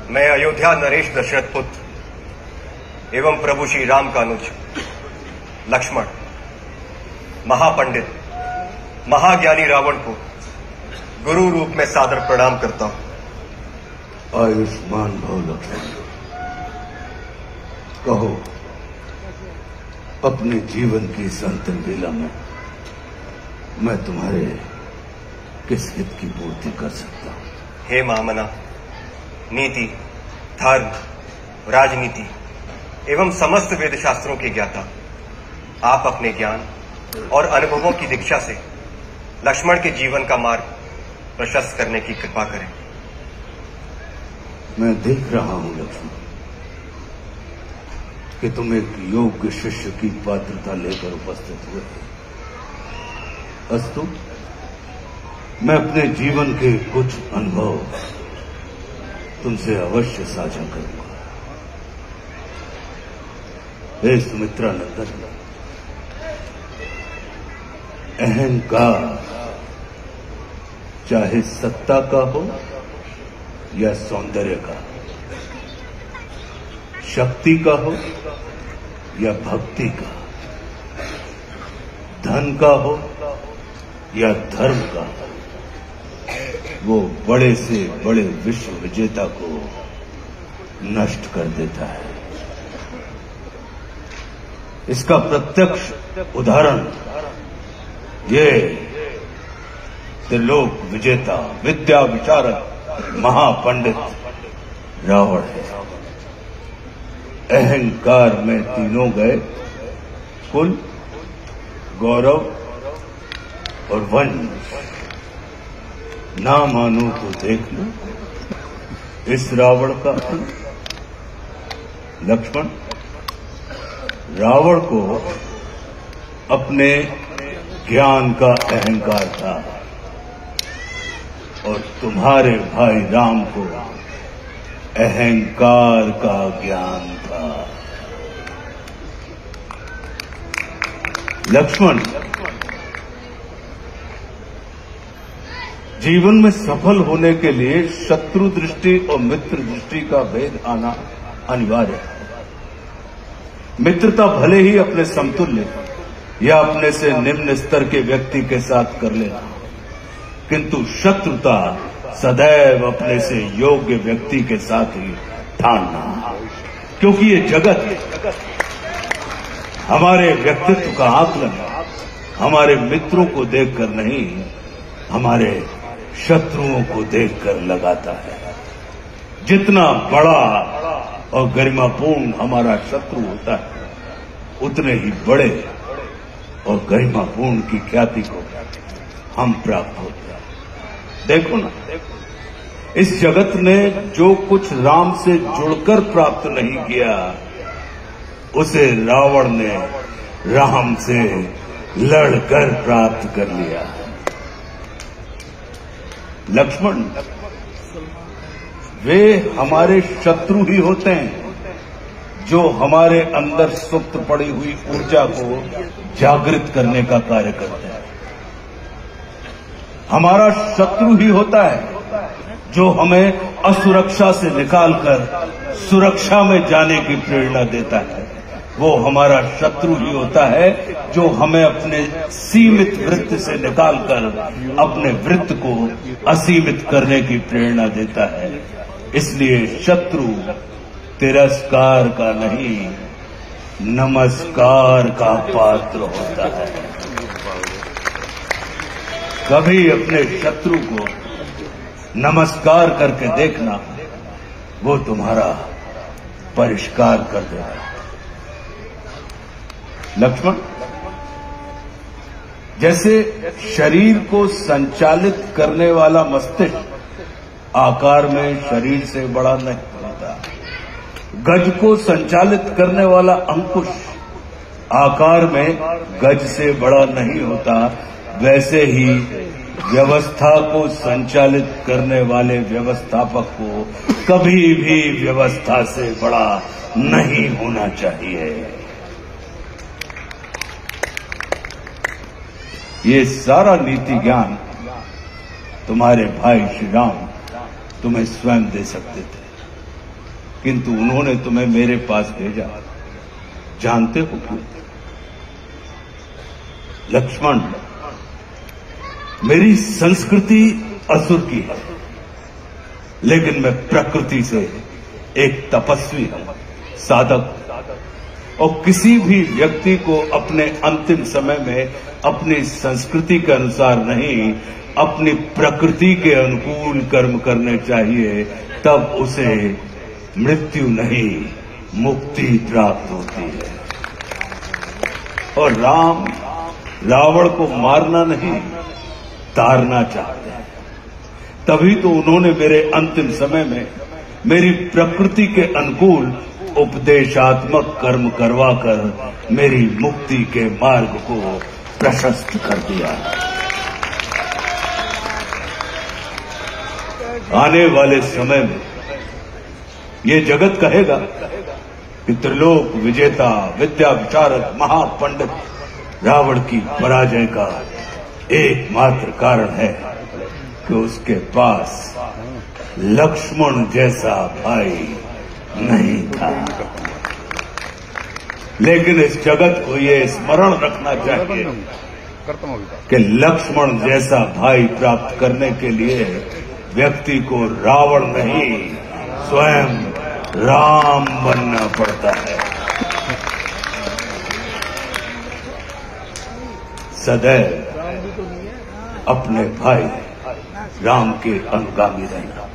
मैं अयोध्या नरेश दशरथ पुत्र एवं प्रभु श्री राम का अनुज लक्ष्मण महापंडित महाज्ञानी रावण को गुरु रूप में सादर प्रणाम करता हूं। आयुष्मान भव लक्ष्मण। कहो, अपने जीवन की इस अंतिम बेला में मैं तुम्हारे किस हित की पूर्ति कर सकता हूं? हे महामना, नीति, धर्म, राजनीति एवं समस्त वेद शास्त्रों के ज्ञाता, आप अपने ज्ञान और अनुभवों की दीक्षा से लक्ष्मण के जीवन का मार्ग प्रशस्त करने की कृपा करें। मैं देख रहा हूं लक्ष्मण कि तुम एक योग्य शिष्य की पात्रता लेकर उपस्थित हुए। अस्तु, मैं अपने जीवन के कुछ अनुभव तुमसे अवश्य साझा करूंगा। हे सुमित्रा नंदन, अहंकार चाहे सत्ता का हो या सौंदर्य का, शक्ति का हो या भक्ति का, धन का हो या धर्म का, वो बड़े से बड़े विश्व विजेता को नष्ट कर देता है। इसका प्रत्यक्ष उदाहरण ये त्रिलोक विजेता, विद्या विशारद, महापंडित रावण है। अहंकार में तीनों गए, कुल, गौरव और वंश। ना मानो तो देख लो इस रावण का अंत। लक्ष्मण, रावण को अपने ज्ञान का अहंकार था और तुम्हारे भाई राम को अहंकार का ज्ञान था। लक्ष्मण, जीवन में सफल होने के लिए शत्रु दृष्टि और मित्र दृष्टि का भेद आना अनिवार्य है। मित्रता भले ही अपने समतुल्य या अपने से निम्न स्तर के व्यक्ति के साथ कर लेना, किंतु शत्रुता सदैव अपने से योग्य व्यक्ति के साथ ही ठानना, क्योंकि ये जगत हमारे व्यक्तित्व का आकलन हमारे मित्रों को देखकर नहीं, हमारे शत्रुओं को देखकर लगाता है। जितना बड़ा और गरिमापूर्ण हमारा शत्रु होता है, उतने ही बड़े और गरिमापूर्ण की ख्याति को हम प्राप्त होते हैं। देखो ना, इस जगत ने जो कुछ राम से जुड़कर प्राप्त नहीं किया, उसे रावण ने राम से लड़कर प्राप्त कर लिया। लक्ष्मण, वे हमारे शत्रु ही होते हैं जो हमारे अंदर सुप्त पड़ी हुई ऊर्जा को जागृत करने का कार्य करते हैं। हमारा शत्रु ही होता है जो हमें असुरक्षा से निकालकर सुरक्षा में जाने की प्रेरणा देता है। वो हमारा शत्रु ही होता है जो हमें अपने सीमित वृत्त से निकालकर अपने वृत्त को असीमित करने की प्रेरणा देता है। इसलिए शत्रु तिरस्कार का नहीं, नमस्कार का पात्र होता है। कभी अपने शत्रु को नमस्कार करके देखना, वो तुम्हारा परिष्कार कर देगा। लक्ष्मण, जैसे शरीर को संचालित करने वाला मस्तिष्क आकार में शरीर से बड़ा नहीं होता, गज को संचालित करने वाला अंकुश आकार में गज से बड़ा नहीं होता, वैसे ही व्यवस्था को संचालित करने वाले व्यवस्थापक को कभी भी व्यवस्था से बड़ा नहीं होना चाहिए। ये सारा नीति ज्ञान तुम्हारे भाई श्री राम तुम्हें स्वयं दे सकते थे, किंतु उन्होंने तुम्हें मेरे पास भेजा। जानते हो क्यों? लक्ष्मण, मेरी संस्कृति असुर की है, लेकिन मैं प्रकृति से एक तपस्वी हूं, साधक। और किसी भी व्यक्ति को अपने अंतिम समय में अपनी संस्कृति के अनुसार नहीं, अपनी प्रकृति के अनुकूल कर्म करने चाहिए, तब उसे मृत्यु नहीं, मुक्ति प्राप्त होती है। और राम रावण को मारना नहीं, तारना चाहते हैं। तभी तो उन्होंने मेरे अंतिम समय में मेरी प्रकृति के अनुकूल उपदेशात्मक कर्म करवाकर मेरी मुक्ति के मार्ग को प्रशस्त कर दिया। आने वाले समय में ये जगत कहेगा कि त्रिलोक विजेता, विद्या विशारद, महापंडित रावण की पराजय का एकमात्र कारण है कि उसके पास लक्ष्मण जैसा भाई नहीं था। लेकिन इस जगत को ये स्मरण रखना चाहिए कि लक्ष्मण जैसा भाई प्राप्त करने के लिए व्यक्ति को रावण नहीं, स्वयं राम बनना पड़ता है। सदैव अपने भाई राम के अनुगामी रहना।